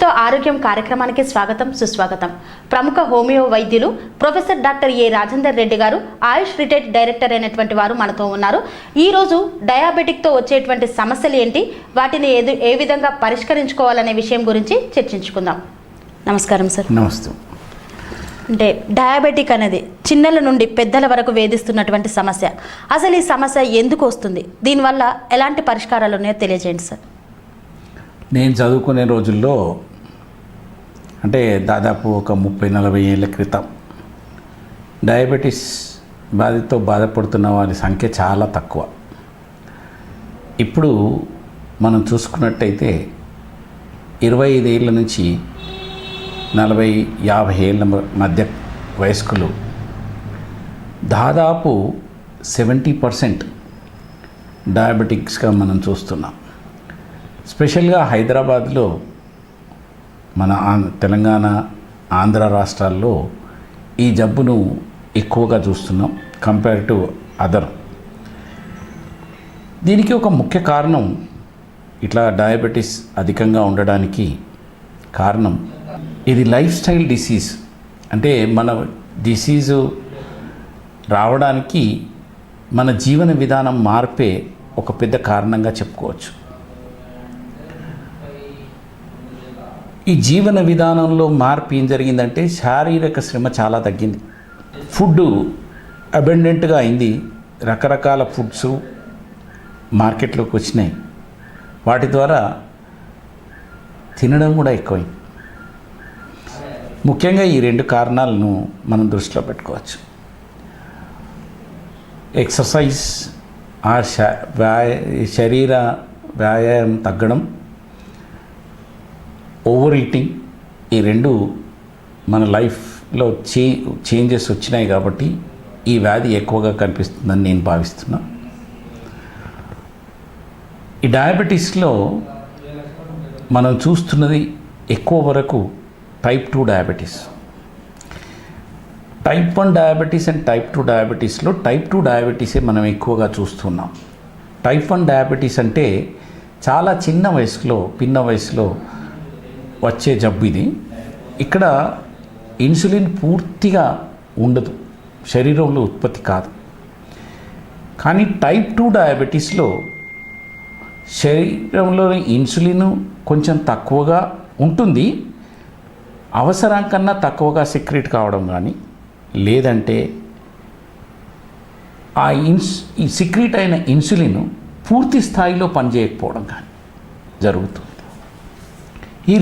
ఆయుష్తో ఆరోగ్యం కార్యక్రమానికి స్వాగతం సుస్వాగతం. ప్రముఖ హోమియో వైద్యులు ప్రొఫెసర్ డాక్టర్ ఏ రాజేందర్ రెడ్డి గారు ఆయుష్ రిటైర్డ్ డైరెక్టర్ అయినటువంటి వారు మనతో ఉన్నారు. ఈరోజు డయాబెటిక్తో వచ్చేటువంటి సమస్యలు ఏంటి, వాటిని ఏ విధంగా పరిష్కరించుకోవాలనే విషయం గురించి చర్చించుకుందాం. నమస్కారం సార్. నమస్తే. అంటే డయాబెటిక్ అనేది చిన్నల నుండి పెద్దల వరకు వేధిస్తున్నటువంటి సమస్య. అసలు ఈ సమస్య ఎందుకు వస్తుంది, దీనివల్ల ఎలాంటి పరిష్కారాలు ఉన్నాయో తెలియజేయండి సార్. నేను చదువుకునే రోజుల్లో అంటే దాదాపు ఒక 30-40 ఏళ్ళ క్రితం డయాబెటీస్ బాధతో బాధపడుతున్న వారి సంఖ్య చాలా తక్కువ. ఇప్పుడు మనం చూసుకున్నట్టయితే 25 ఏళ్ళ నుంచి 40-50 ఏళ్ళ మధ్య వయస్కులు దాదాపు 70% డయాబెటిక్స్గా మనం చూస్తున్నాం. స్పెషల్గా హైదరాబాద్లో, మన తెలంగాణ, ఆంధ్ర రాష్ట్రాల్లో ఈ జబ్బును ఎక్కువగా చూస్తున్నాం కంపేర్ టు అదర్. దీనికి ఒక ముఖ్య కారణం, ఇట్లా డయాబెటీస్ అధికంగా ఉండడానికి కారణం, ఇది లైఫ్ స్టైల్ డిసీజ్. అంటే మన డిసీజు రావడానికి మన జీవన విధానం మార్పే ఒక పెద్ద కారణంగా చెప్పుకోవచ్చు. ఈ జీవన విధానంలో మార్పు ఏం జరిగిందంటే శారీరక శ్రమ చాలా తగ్గింది. ఫుడ్ అబెండెంట్గా అయింది. రకరకాల ఫుడ్స్ మార్కెట్లోకి వచ్చినాయి. వాటి ద్వారా తినడం కూడా ఎక్కువైంది. ముఖ్యంగా ఈ 2 కారణాలను మనం దృష్టిలో పెట్టుకోవచ్చు. ఎక్సర్సైజ్ ఆర్ శరీర వ్యాయామం తగ్గడం, ఓవర్ ఈటింగ్, ఈ 2 మన లైఫ్లో చేంజెస్ వచ్చినాయి కాబట్టి ఈ వ్యాధి ఎక్కువగా కనిపిస్తుందని నేను భావిస్తున్నా. ఈ డయాబెటీస్లో మనం చూస్తున్నది ఎక్కువ వరకు type 2 diabetes. Type 1 diabetes and type 2 డయాబెటీస్లో టైప్ 2 డయాబెటీసే మనం ఎక్కువగా చూస్తున్నాం. టైప్ 1 డయాబెటీస్ అంటే చాలా చిన్న వయసులో, పిన్న వయసులో వచ్చే జబ్బు ఇది. ఇక్కడ ఇన్సులిన్ పూర్తిగా ఉండదు, శరీరంలో ఉత్పత్తి కాదు. కానీ టైప్ 2 డయాబెటీస్లో శరీరంలో ఇన్సులిన్ కొంచెం తక్కువగా ఉంటుంది, అవసరం కన్నా తక్కువగా సెక్రెట్ కావడం కానీ, లేదంటే ఈ సెక్రెట్ అయిన ఇన్సులిన్ పూర్తి స్థాయిలో పనిచేయకపోవడం కానీ జరుగుతుంది. ఈ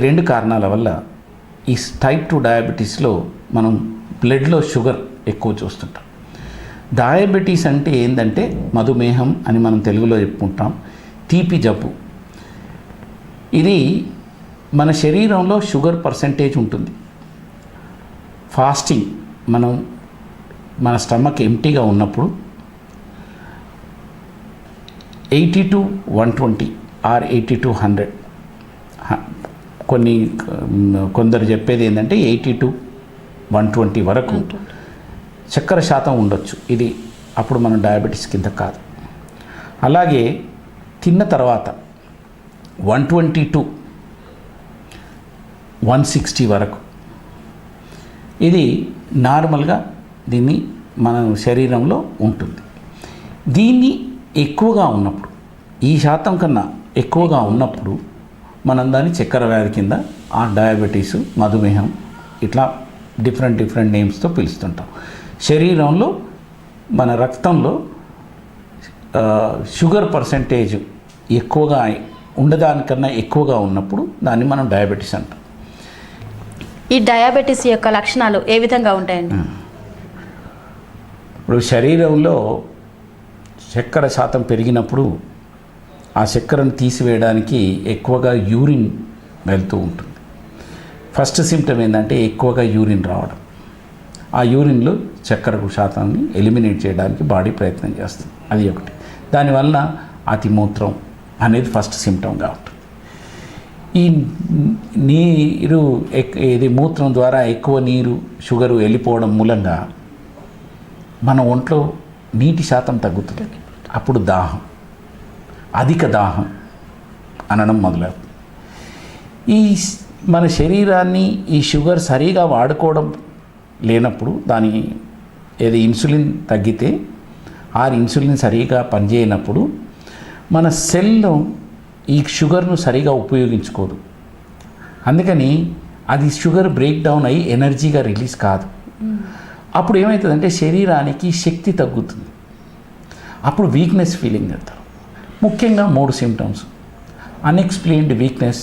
2 కారణాల వల్ల ఈ టైప్ 2 డయాబెటీస్లో మనం బ్లడ్లో షుగర్ ఎక్కువ చూస్తుంటాం. డయాబెటీస్ అంటే ఏంటంటే మధుమేహం అని మనం తెలుగులో చెప్పుకుంటాం, తీపి జబ్బు. ఇది మన శరీరంలో షుగర్ పర్సెంటేజ్ ఉంటుంది. ఫాస్టింగ్, మన స్టమక్ ఎంటీగా ఉన్నప్పుడు 80-120 ఆర్ 80-100, కొందరు చెప్పేది ఏంటంటే 80-120 వరకు చక్కెర శాతం ఉండొచ్చు. ఇది అప్పుడు మనం డయాబెటీస్ కింద కాదు. అలాగే తిన్న తర్వాత 120-160 వరకు ఇది నార్మల్గా దీన్ని మన శరీరంలో ఉంటుంది. దీన్ని ఎక్కువగా ఉన్నప్పుడు, ఈ శాతం కన్నా ఎక్కువగా ఉన్నప్పుడు మనం దాన్ని చక్కెర వ్యాధి కింద, ఆ డయాబెటీస్, మధుమేహం, ఇట్లా డిఫరెంట్ నేమ్స్తో పిలుస్తుంటాం. శరీరంలో మన రక్తంలో షుగర్ పర్సెంటేజ్ ఎక్కువగా ఉండదానికన్నా ఎక్కువగా ఉన్నప్పుడు దాన్ని మనం డయాబెటీస్ అంటాం. ఈ డయాబెటీస్ యొక్క లక్షణాలు ఏ విధంగా ఉంటాయండి? ఇప్పుడు శరీరంలో చక్కెర శాతం పెరిగినప్పుడు ఆ చక్కెరను తీసివేయడానికి ఎక్కువగా యూరిన్ వెళ్తూ ఉంటుంది. ఫస్ట్ సిమ్టమ్ ఏంటంటే ఎక్కువగా యూరిన్ రావడం. ఆ యూరిన్లో చక్కెర శాతాన్ని ఎలిమినేట్ చేయడానికి బాడీ ప్రయత్నం చేస్తుంది. అది ఒకటి. దానివల్ల అతిమూత్రం అనేది ఫస్ట్ సిమ్టమ్గా ఉంటుంది. ఈ నీరు ఇది మూత్రం ద్వారా ఎక్కువ నీరు, షుగరు వెళ్ళిపోవడం మూలంగా మన ఒంట్లో నీటి శాతం తగ్గుతుంది. అప్పుడు దాహం, అధిక దాహం అనడం మొదలవుతుంది. మన శరీరాన్ని ఈ షుగర్ సరిగా వాడుకోవడం లేనప్పుడు దాని ఇన్సులిన్ తగ్గితే ఆ ఇన్సులిన్ సరిగా పనిచేయనప్పుడు మన సెల్లో ఈ షుగర్ను సరిగా ఉపయోగించుకోదు. అందుకని అది షుగర్ బ్రేక్ డౌన్ అయ్యి ఎనర్జీగా రిలీజ్ కాదు. అప్పుడు ఏమవుతుందంటే శరీరానికి శక్తి తగ్గుతుంది. అప్పుడు వీక్నెస్ ఫీలింగ్ అవుతారు. ముఖ్యంగా 3 సిమ్టమ్స్: అన్ఎక్స్ప్లెయిన్డ్ వీక్నెస్,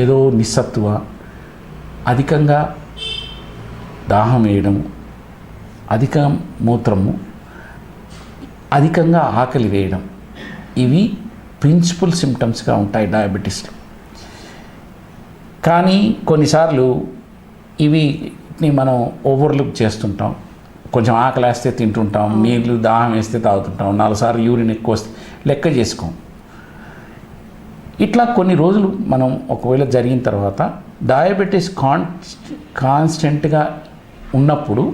ఏదో నిస్సత్తువ, అధికంగా దాహం వేయడము, అధిక మూత్రము, అధికంగా ఆకలి వేయడం. ఇవి ప్రిన్సిపల్ సిమ్టమ్స్గా ఉంటాయి డయాబెటీస్లో. కానీ కొన్నిసార్లు ఇవిని మనం ఓవర్లుక్ చేస్తుంటాం. కొంచెం ఆకలి వేస్తే తింటుంటాం, నీళ్ళు దాహం వేస్తే తాగుతుంటాం, 4 సార్లు యూరిన్ ఎక్కువ వస్తే లెక్క చేసుకోం. ఇట్లా కొన్ని రోజులు మనం ఒకవేళ జరిగిన తర్వాత డయాబెటీస్ కాన్స్టెంట్గా ఉన్నప్పుడు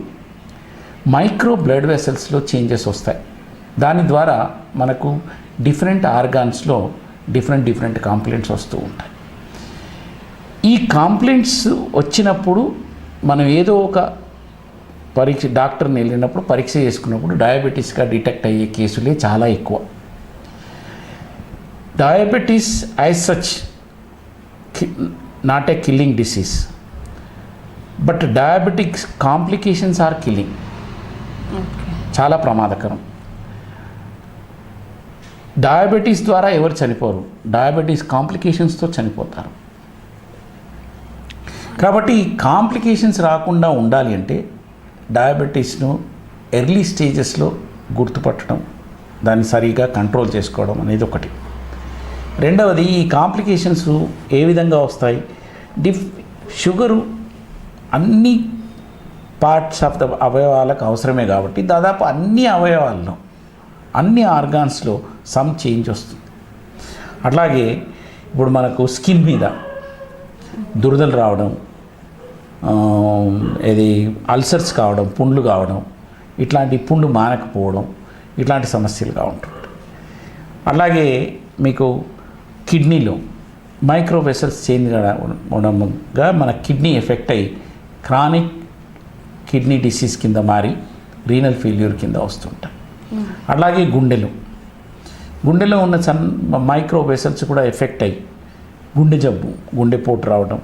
మైక్రో బ్లడ్ వెసల్స్లో చేంజెస్ వస్తాయి. దాని ద్వారా మనకు డిఫరెంట్ ఆర్గాన్స్లో డిఫరెంట్ కాంప్లైంట్స్ వస్తూ ఉంటాయి. ఈ కాంప్లైంట్స్ వచ్చినప్పుడు మనం ఏదో ఒక డాక్టర్ని వెళ్ళినప్పుడు పరీక్ష చేసుకున్నప్పుడు డయాబెటీస్గా డిటెక్ట్ అయ్యే కేసులే చాలా ఎక్కువ. Diabetes as such not a killing disease, but diabetics complications are killing. చాలా ప్రమాదకరం. డయాబెటీస్ ద్వారా ఎవరు చనిపోరు, డయాబెటీస్ కాంప్లికేషన్స్తో చనిపోతారు. కాబట్టి కాంప్లికేషన్స్ రాకుండా ఉండాలి అంటే డయాబెటీస్ను ఎర్లీ స్టేజెస్లో గుర్తుపట్టడం, దాన్ని సరిగా కంట్రోల్ చేసుకోవడం అనేది ఒకటి. రెండవది, ఈ కాంప్లికేషన్స్ ఏ విధంగా వస్తాయి? షుగరు అన్ని పార్ట్స్ ఆఫ్ ద అవయవాలకు అవసరమే కాబట్టి దాదాపు అన్ని అవయవాల్లో, అన్ని ఆర్గాన్స్లో సమ్ చేంజ్ వస్తుంది. అట్లాగే ఇప్పుడు మనకు స్కిన్ మీద దురదలు రావడం, అల్సర్స్ కావడం, పుండ్లు కావడం, ఇట్లాంటి పుండు మానకపోవడం, ఇట్లాంటి సమస్యలుగా ఉంటుంది. అలాగే మీకు కిడ్నీలో మైక్రో వెసల్స్ చేంజ్ ఉండడంగా మన కిడ్నీ ఎఫెక్ట్ అయ్యి క్రానిక్ కిడ్నీ డిసీజ్ కింద మారి రీనల్ ఫెయిల్యూర్ కింద వస్తుంటాయి. అలాగే గుండెలో ఉన్న మైక్రో వెసల్స్ కూడా ఎఫెక్ట్ అయ్యి గుండె జబ్బు, గుండెపోటు రావడం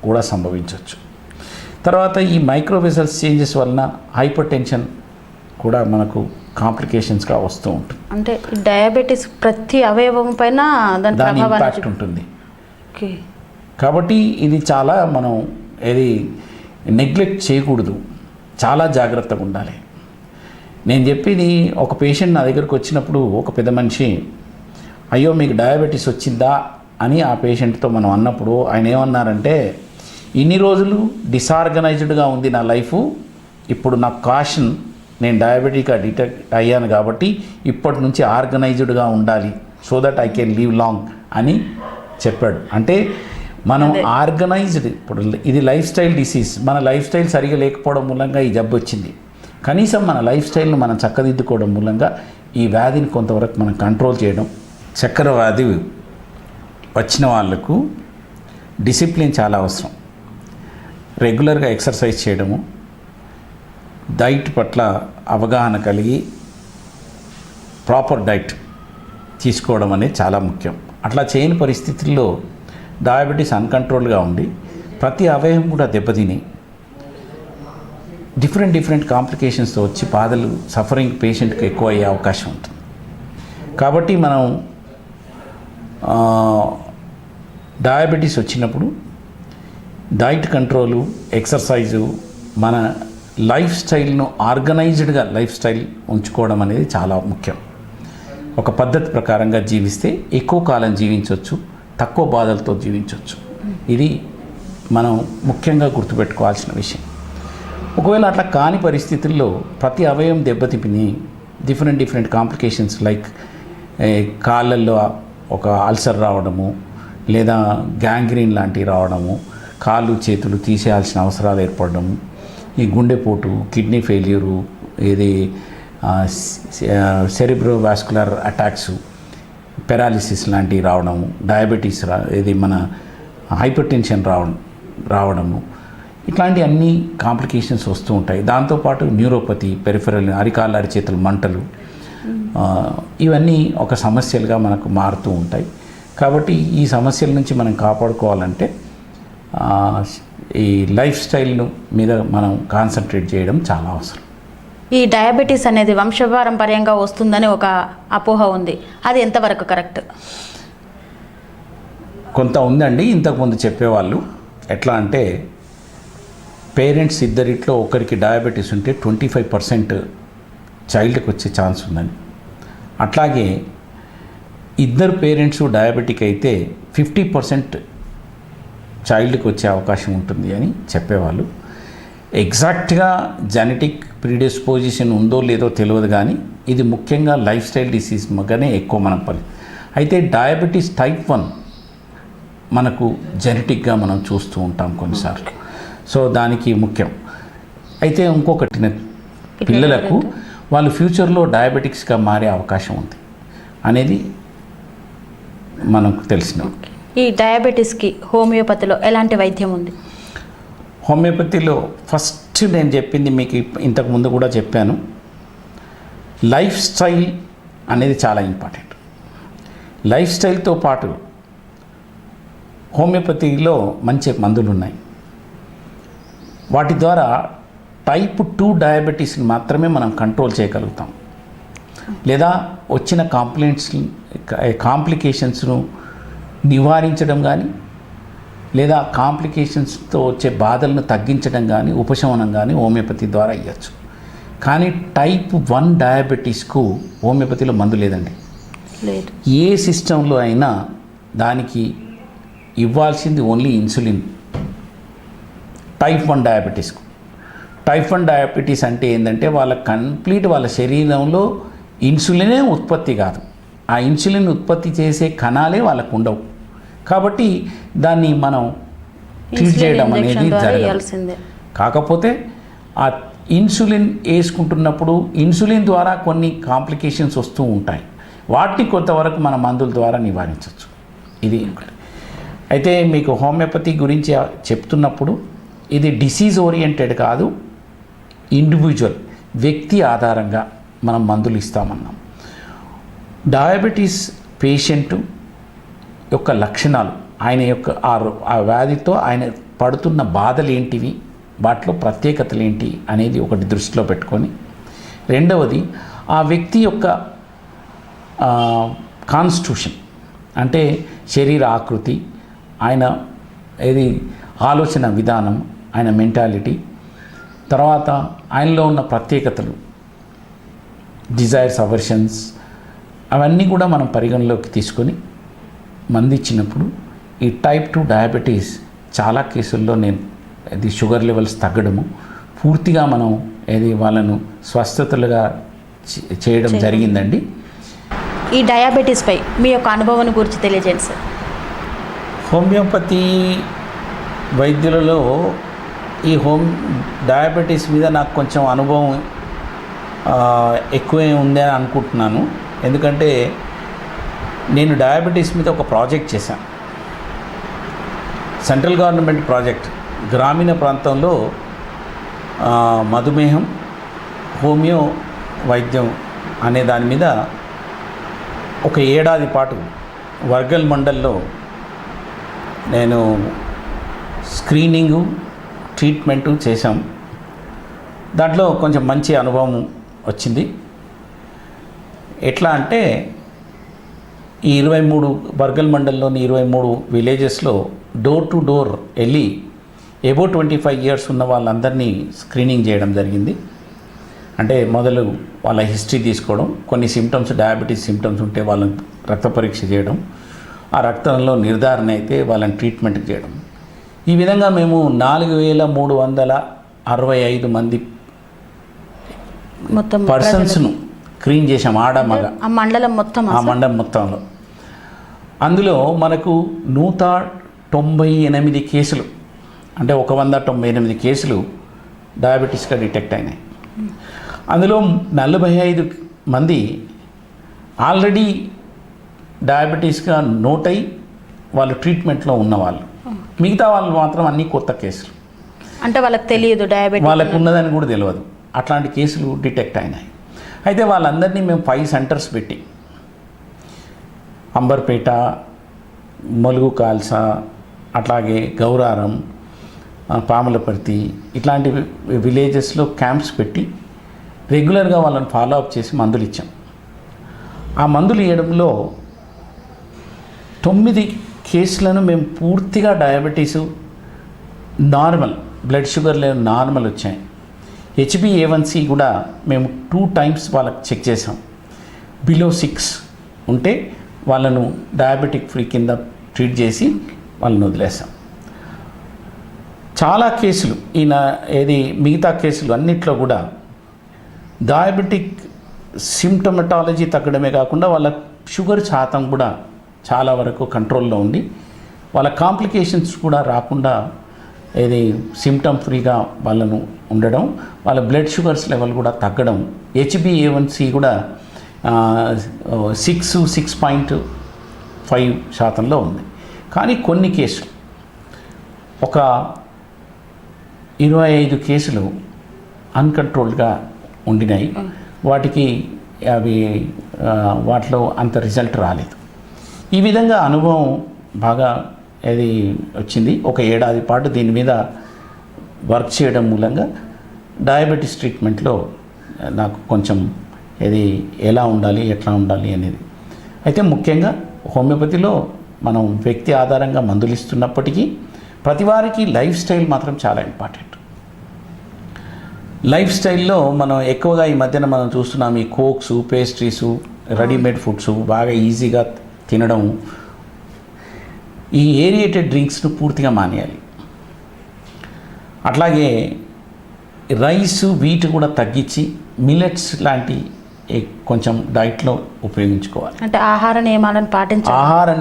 కూడా సంభవించవచ్చు. తర్వాత ఈ మైక్రో వెసల్స్ చేంజెస్ వలన హైపర్ టెన్షన్ కూడా మనకు కాంప్లికేషన్స్గా వస్తూ ఉంటుంది. అంటే డయాబెటీస్ ప్రతి అవయవం పైన దాని ఇంపాక్ట్ ఉంటుంది. కాబట్టి ఇది చాలా మనం నెగ్లెక్ట్ చేయకూడదు, చాలా జాగ్రత్తగా ఉండాలి. నేను చెప్పేది, ఒక పేషెంట్ నా దగ్గరకు వచ్చినప్పుడు ఒక పెద్ద మనిషి, అయ్యో మీకు డయాబెటీస్ వచ్చిందా అని ఆ పేషెంట్తో మనం అన్నప్పుడు ఆయన ఏమన్నారంటే, ఇన్ని రోజులు డిసార్గనైజ్డ్గా ఉంది నా లైఫ్, ఇప్పుడు నాకు కాషన్, నేను డయాబెటిక్గా డిటెక్ట్ అయ్యాను కాబట్టి ఇప్పటి నుంచి ఆర్గనైజ్డ్గా ఉండాలి, so that I can live long అని చెప్పాడు. అంటే మనం ఆర్గనైజ్డ్, ఇప్పుడు ఇది లైఫ్ స్టైల్ డిసీజ్, మన లైఫ్ స్టైల్ సరిగా లేకపోవడం మూలంగా ఈ జబ్బు వచ్చింది. కనీసం మన లైఫ్ స్టైల్ను మనం చక్కదిద్దుకోవడం మూలంగా ఈ వ్యాధిని కొంతవరకు మనం కంట్రోల్ చేయడం. చక్కెర వ్యాధి వచ్చిన వాళ్ళకు డిసిప్లిన్ చాలా అవసరం. రెగ్యులర్గా ఎక్సర్సైజ్ చేయడము, డైట్ పట్ల అవగాహన కలిగి ప్రాపర్ డైట్ తీసుకోవడం అనేది చాలా ముఖ్యం. అట్లా చేయని పరిస్థితుల్లో డయాబెటీస్ అన్కంట్రోల్గా ఉండి ప్రతి అవయవం కూడా దెబ్బతిని డిఫరెంట్ కాంప్లికేషన్స్తో వచ్చి బాధలు, సఫరింగ్ పేషెంట్కి ఎక్కువ అయ్యే అవకాశం ఉంటుంది. కాబట్టి మనం డయాబెటీస్ వచ్చినప్పుడు డైట్ కంట్రోలు, ఎక్సర్సైజు, మన లైఫ్ స్టైల్ను ఆర్గనైజ్డ్గా లైఫ్ స్టైల్ ఉంచుకోవడం అనేది చాలా ముఖ్యం. ఒక పద్ధతి ప్రకారంగా జీవిస్తే ఎక్కువ కాలం జీవించవచ్చు, తక్కువ బాధలతో జీవించవచ్చు. ఇది మనం ముఖ్యంగా గుర్తుపెట్టుకోవాల్సిన విషయం. ఒకవేళ అట్లా కాని పరిస్థితుల్లో ప్రతి అవయవం దెబ్బతిని డిఫరెంట్ కాంప్లికేషన్స్ లైక్ కాళ్ళల్లో ఒక అల్సర్ రావడము, లేదా గ్యాంగ్రీన్ లాంటివి రావడము, కాళ్ళు చేతులు తీసేయాల్సిన అవసరాలు ఏర్పడము, ఈ గుండెపోటు, kidney failure, cerebrovascular attacks, paralysis లాంటివి రావడము, డయాబెటీస్ మన హైపర్ టెన్షన్ రావడము ఇట్లాంటి అన్ని కాంప్లికేషన్స్ వస్తూ ఉంటాయి. దాంతోపాటు న్యూరోపతి, పెరిఫెరల్, అరికాళ్ళ అరిచేతులు మంటలు, ఇవన్నీ ఒక సమస్యలుగా మనకు మారుతూ ఉంటాయి. కాబట్టి ఈ సమస్యల నుంచి మనం కాపాడుకోవాలంటే ఈ లైఫ్ స్టైల్ మీద మనం కాన్సన్ట్రేట్ చేయడం చాలా అవసరం. ఈ డయాబెటీస్ అనేది వంశపారంపర్యంగా వస్తుందని ఒక అపోహ ఉంది, అది ఎంతవరకు కరెక్ట్? కొంత ఉందండి. ఇంతకుముందు చెప్పేవాళ్ళు ఎట్లా అంటే పేరెంట్స్ ఇద్దరిట్లో ఒకరికి డయాబెటీస్ ఉంటే 25% చైల్డ్కి వచ్చే ఛాన్స్ ఉందని, అట్లాగే ఇద్దరు పేరెంట్స్ డయాబెటిక్ అయితే 50% చైల్డ్కి వచ్చే అవకాశం ఉంటుంది అని చెప్పేవాళ్ళు. ఎగ్జాక్ట్గా జెనెటిక్ ప్రీడిస్పోజిషన్ ఉందో లేదో తెలియదు, కానీ ఇది ముఖ్యంగా లైఫ్ స్టైల్ డిసీజ్ మగానే ఎక్కువ మనం అయితే డయాబెటీస్ టైప్ 1 మనకు జెనెటిక్గా మనం చూస్తూ ఉంటాం కొన్నిసార్లు. సో దానికి ముఖ్యం. అయితే ఇంకొకటి పిల్లలకు వాళ్ళు ఫ్యూచర్లో డయాబెటిక్స్గా మారే అవకాశం ఉంది అనేది మనకు తెలిసిన. ఈ డయాబెటీస్కి హోమియోపతిలో ఎలాంటి వైద్యం ఉంది? హోమియోపతిలో ఫస్ట్ నేను చెప్పింది మీకు ఇంతకు ముందు కూడా చెప్పాను, లైఫ్ స్టైల్ అనేది చాలా ఇంపార్టెంట్. లైఫ్ స్టైల్తో పాటు హోమియోపతిలో మంచి మందులు ఉన్నాయి. వాటి ద్వారా టైప్ 2 డయాబెటీస్ని మాత్రమే మనం కంట్రోల్ చేయగలుగుతాం, లేదా వచ్చిన కాంప్లికేషన్స్ను నివారించడం కానీ, లేదా కాంప్లికేషన్స్తో వచ్చే బాధలను తగ్గించడం కానీ, ఉపశమనం కానీ హోమియోపతి ద్వారా ఇవ్వచ్చు. కానీ టైప్ 1 డయాబెటీస్కు హోమియోపతిలో మందు లేదండి. లేదు. ఏ సిస్టంలో అయినా దానికి ఇవ్వాల్సింది ఓన్లీ ఇన్సులిన్. టైప్ 1 డయాబెటీస్కు, టైప్ 1 డయాబెటీస్ అంటే ఏంటంటే వాళ్ళ శరీరంలో ఇన్సులినే ఉత్పత్తి కాదు, ఆ ఇన్సులిన్ ఉత్పత్తి చేసే కణాలే వాళ్ళకు ఉండవు. కాబట్టి దాన్ని మనం ట్రీట్ చేయడం అనేది జరగాల్సిందే. కాకపోతే ఆ ఇన్సులిన్ వేసుకుంటున్నప్పుడు ఇన్సులిన్ ద్వారా కొన్ని కాంప్లికేషన్స్ వస్తూ ఉంటాయి, వాటిని కొంతవరకు మన మందుల ద్వారా నివారించవచ్చు. ఇది ఒకటి. అయితే మీకు హోమియోపతి గురించి చెప్తున్నప్పుడు ఇది డిసీజ్ ఓరియంటెడ్ కాదు, ఇండివిజువల్ వ్యక్తి ఆధారంగా మనం మందులు ఇస్తామన్నాం. డయాబెటీస్ పేషెంట్ యొక్క లక్షణాలు, ఆయన యొక్క ఆ వ్యాధితో ఆయన పడుతున్న బాధలు ఏంటివి, వాటిలో ప్రత్యేకతలు ఏంటి అనేది ఒకటి దృష్టిలో పెట్టుకొని, రెండవది ఆ వ్యక్తి యొక్క కాన్స్టిట్యూషన్ అంటే శరీర ఆకృతి, ఆయన ఆలోచన విధానం, ఆయన మెంటాలిటీ, తర్వాత ఆయనలో ఉన్న ప్రత్యేకతలు, డిజైర్స్, అవర్షన్స్, అవన్నీ కూడా మనం పరిగణలోకి తీసుకొని మందు ఇచ్చినప్పుడు ఈ టైప్ 2 డయాబెటీస్ చాలా కేసుల్లో ఇది షుగర్ లెవెల్స్ తగ్గడము, పూర్తిగా మనం వాళ్ళను స్వస్థతలుగా చేయడం జరిగిందండి. ఈ డయాబెటీస్పై మీ యొక్క అనుభవాన్ని గురించి తెలియజేయండి సార్. హోమియోపతి వైద్యులలో ఈ డయాబెటీస్ మీద నాకు కొంచెం అనుభవం ఎక్కువే ఉంది అని అనుకుంటున్నాను. ఎందుకంటే నేను డయాబెటీస్ మీద ఒక ప్రాజెక్ట్ చేశాను, సెంట్రల్ గవర్నమెంట్ ప్రాజెక్ట్. గ్రామీణ ప్రాంతంలో మధుమేహం, హోమియో వైద్యం అనే దాని మీద ఒక ఏడాది పాటు వర్గల్ మండల్లో నేను స్క్రీనింగు, ట్రీట్మెంటు చేశాం. దాంట్లో కొంచెం మంచి అనుభవం వచ్చింది. ఎట్లా అంటే ఈ 23 వర్గల్ మండల్లోని 23 విలేజెస్లో డోర్ టు డోర్ వెళ్ళి ఎబో 25 ఇయర్స్ ఉన్న వాళ్ళందరినీ స్క్రీనింగ్ చేయడం జరిగింది. అంటే మొదలు వాళ్ళ హిస్టరీ తీసుకోవడం, కొన్ని సిమ్టమ్స్, డయాబెటీస్ సిమ్టమ్స్ ఉంటే వాళ్ళని రక్త పరీక్ష చేయడం, ఆ రక్తంలో నిర్ధారణ అయితే వాళ్ళని ట్రీట్మెంట్ చేయడం. ఈ విధంగా మేము 4365 మంది మొత్తం పర్సన్స్ను స్క్రీన్ చేసాం, ఆడ మగ, ఆ మండలం మొత్తంలో. అందులో మనకు 198 కేసులు, అంటే 198 కేసులు డయాబెటీస్గా డిటెక్ట్ అయినాయి. అందులో 45 మంది ఆల్రెడీ డయాబెటీస్గా నోట్ అయ్యి వాళ్ళు ట్రీట్మెంట్లో ఉన్నవాళ్ళు. మిగతా వాళ్ళు మాత్రం అన్నీ కొత్త కేసులు, అంటే వాళ్ళకి తెలియదు డయాబెటిక్ వాళ్ళకు ఉన్నదని కూడా తెలియదు. అట్లాంటి కేసులు డిటెక్ట్ అయినాయి. అయితే వాళ్ళందరినీ మేము 5 సెంటర్స్ పెట్టి అంబర్పేట, మలుగు కాల్స, అట్లాగే గౌరారం, పాములపర్తి ఇట్లాంటి విలేజెస్లో క్యాంప్స్ పెట్టి రెగ్యులర్గా వాళ్ళని ఫాలో అప్ చేసి మందులు ఇచ్చాం. ఆ మందులు ఇవ్వడంలో 9 కేసులను మేము పూర్తిగా diabetes normal, blood sugar level normal వచ్చాయి. HbA1c కూడా మేము 2 times వాళ్ళకి చెక్ చేసాం. బిలో 6 ఉంటే వాళ్ళను డయాబెటిక్ ఫ్రీ కింద ట్రీట్ చేసి వాళ్ళని వదిలేసాం. చాలా కేసులు మిగతా కేసులు అన్నిట్లో కూడా డయాబెటిక్ సిమ్టమటాలజీ తగ్గడమే కాకుండా వాళ్ళ షుగర్ శాతం కూడా చాలా వరకు కంట్రోల్లో ఉండి వాళ్ళ కాంప్లికేషన్స్ కూడా రాకుండా సిమ్టమ్ ఫ్రీగా వాళ్ళను ఉండడం, వాళ్ళ బ్లడ్ షుగర్స్ లెవెల్ కూడా తగ్గడం, HbA1c కూడా 6.5% ఉంది. కానీ కొన్ని కేసులు ఒక 25 కేసులు అన్కంట్రోల్డ్గా ఉండినాయి. వాటిలో అంత రిజల్ట్ రాలేదు. ఈ విధంగా అనుభవం బాగా వచ్చింది. ఒక ఏడాది పాటు దీని మీద వర్క్ చేయడం మూలంగా డయాబెటీస్ ట్రీట్మెంట్లో నాకు కొంచెం ఎలా ఉండాలి, ఎట్లా ఉండాలి అనేది. అయితే ముఖ్యంగా హోమియోపతిలో మనం వ్యక్తి ఆధారంగా మందులు ఇస్తున్నప్పటికీ ప్రతి వారికి లైఫ్ స్టైల్ మాత్రం చాలా ఇంపార్టెంట్. లైఫ్ స్టైల్లో మనం ఎక్కువగా ఈ మధ్యన మనం చూస్తున్నాం, ఈ కోక్స్, పేస్ట్రీసు, రెడీమేడ్ ఫుడ్స్ బాగా ఈజీగా తినడం, ఈ ఏరియేటెడ్ డ్రింక్స్ను పూర్తిగా మానేయాలి. అట్లాగే రైస్, వీట్ కూడా తగ్గించి మిల్లెట్స్ లాంటి కొంచెం డైట్లో ఉపయోగించుకోవాలి. అంటే ఆహార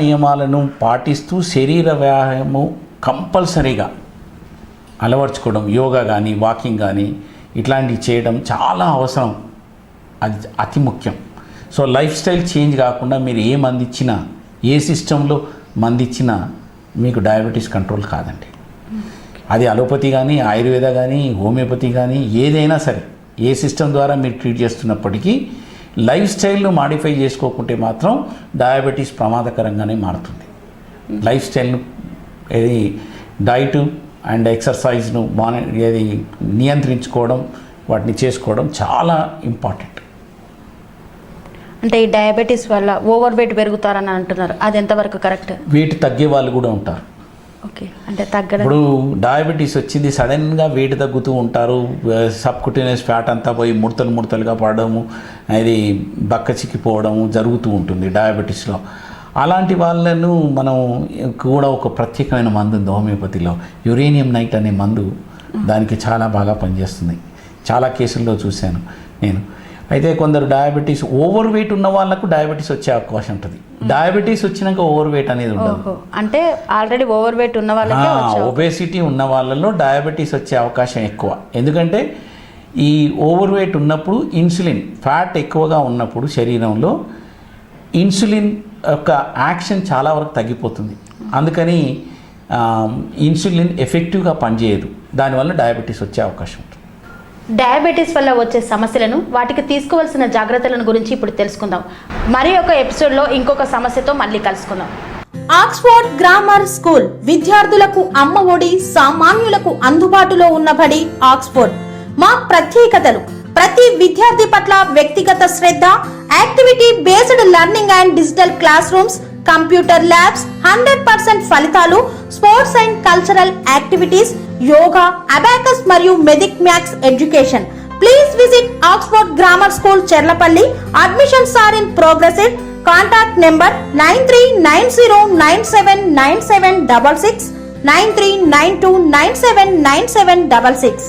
నియమాలను పాటిస్తూ శరీర వ్యాయామం కంపల్సరీగా అలవర్చుకోవడం, యోగా కానీ వాకింగ్ కానీ ఇట్లాంటివి చేయడం చాలా అవసరం. అది అతి ముఖ్యం. సో లైఫ్ స్టైల్ చేంజ్ కాకుండా మీరు ఏ మంది ఇచ్చినా, ఏ సిస్టంలో మంది ఇచ్చినా మీకు డయాబెటీస్ కంట్రోల్ కాదండి. అది అలోపతి కానీ, ఆయుర్వేద కానీ, హోమియోపతి కానీ ఏదైనా సరే, ఏ సిస్టమ్ ద్వారా మీరు ట్రీట్ చేస్తున్నప్పటికీ లైఫ్ స్టైల్ను మాడిఫై చేసుకోకుంటే మాత్రం డయాబెటీస్ ప్రమాదకరంగానే మారుతుంది. లైఫ్ స్టైల్ను డైట్ అండ్ ఎక్సర్సైజ్ను నియంత్రించుకోవడం, వాటిని చేసుకోవడం చాలా ఇంపార్టెంట్. అంటే ఈ డయాబెటీస్ వల్ల ఓవర్ వెయిట్ పెరుగుతారని అంటున్నారు, అది ఎంతవరకు కరెక్ట్? వెయిట్ తగ్గే వాళ్ళు కూడా ఉంటారు. ఓకే, అంటే తగ్గడం. ఇప్పుడు డయాబెటీస్ వచ్చింది సడన్గా వెయిట్ తగ్గుతూ ఉంటారు, సబ్కుటేనియస్ ఫ్యాట్ అంతా పోయి ముడతలుగా పడడము, బక్క చిక్కిపోవడము జరుగుతూ ఉంటుంది డయాబెటీస్లో. అలాంటి వాళ్ళను మనం కూడా ఒక ప్రత్యేకమైన మందు ఉంది హోమియోపతిలో, యురేనియం నైట్ అనే మందు. దానికి చాలా బాగా పనిచేస్తుంది. చాలా కేసుల్లో చూశాను నేను. అయితే కొందరు డయాబెటీస్ ఓవర్ వెయిట్ ఉన్న వాళ్ళకు డయాబెటీస్ వచ్చే అవకాశం ఉంటుంది. డయాబెటీస్ వచ్చినాక ఓవర్ వెయిట్ అనేది ఉండదు. అంటే ఆల్రెడీ ఓవర్ వెయిట్ ఉన్న వాళ్ళకి, ఒబేసిటీ ఉన్న వాళ్ళలో డయాబెటీస్ వచ్చే అవకాశం ఎక్కువ. ఎందుకంటే ఈ ఓవర్ వెయిట్ ఉన్నప్పుడు ఇన్సులిన్ ఫ్యాట్ ఎక్కువగా ఉన్నప్పుడు శరీరంలో ఇన్సులిన్ యొక్క యాక్షన్ చాలా వరకు తగ్గిపోతుంది. అందుకని ఇన్సులిన్ ఎఫెక్టివ్గా పనిచేయదు. దానివల్ల డయాబెటీస్ వచ్చే అవకాశం ఉంటుంది. డయాబెటీస్ వల్ల వచ్చే సమస్యలను, వాటికి తీసుకోవాల్సిన జాగ్రత్తలను గురించి ఇప్పుడు తెలుసుకుందాం. మరి ఒక ఎపిసోడ్లో ఇంకొక సమస్యతో మళ్ళీ కలుసుకుందాం. ఆక్స్ఫోర్డ్ గ్రామర్ స్కూల్ విద్యార్థులకు అమ్మ ఒడి, సామాన్యులకు అందుబాటులో ఉన్న బడి ఆక్స్ఫోర్డ్. మా ప్రత్యేకతలు: ప్రతి విద్యార్థి పట్ల వ్యక్తిగత శ్రద్ధ, activity based learning and digital classrooms, computer labs, 100% ఫలితాలు, sports and cultural activities, yoga, abacus మరియు Vedic maths education. Please visit Oxford Grammar School, Cherlapalli. Admissions are in progress. Contact number 9390979766, 9392979766.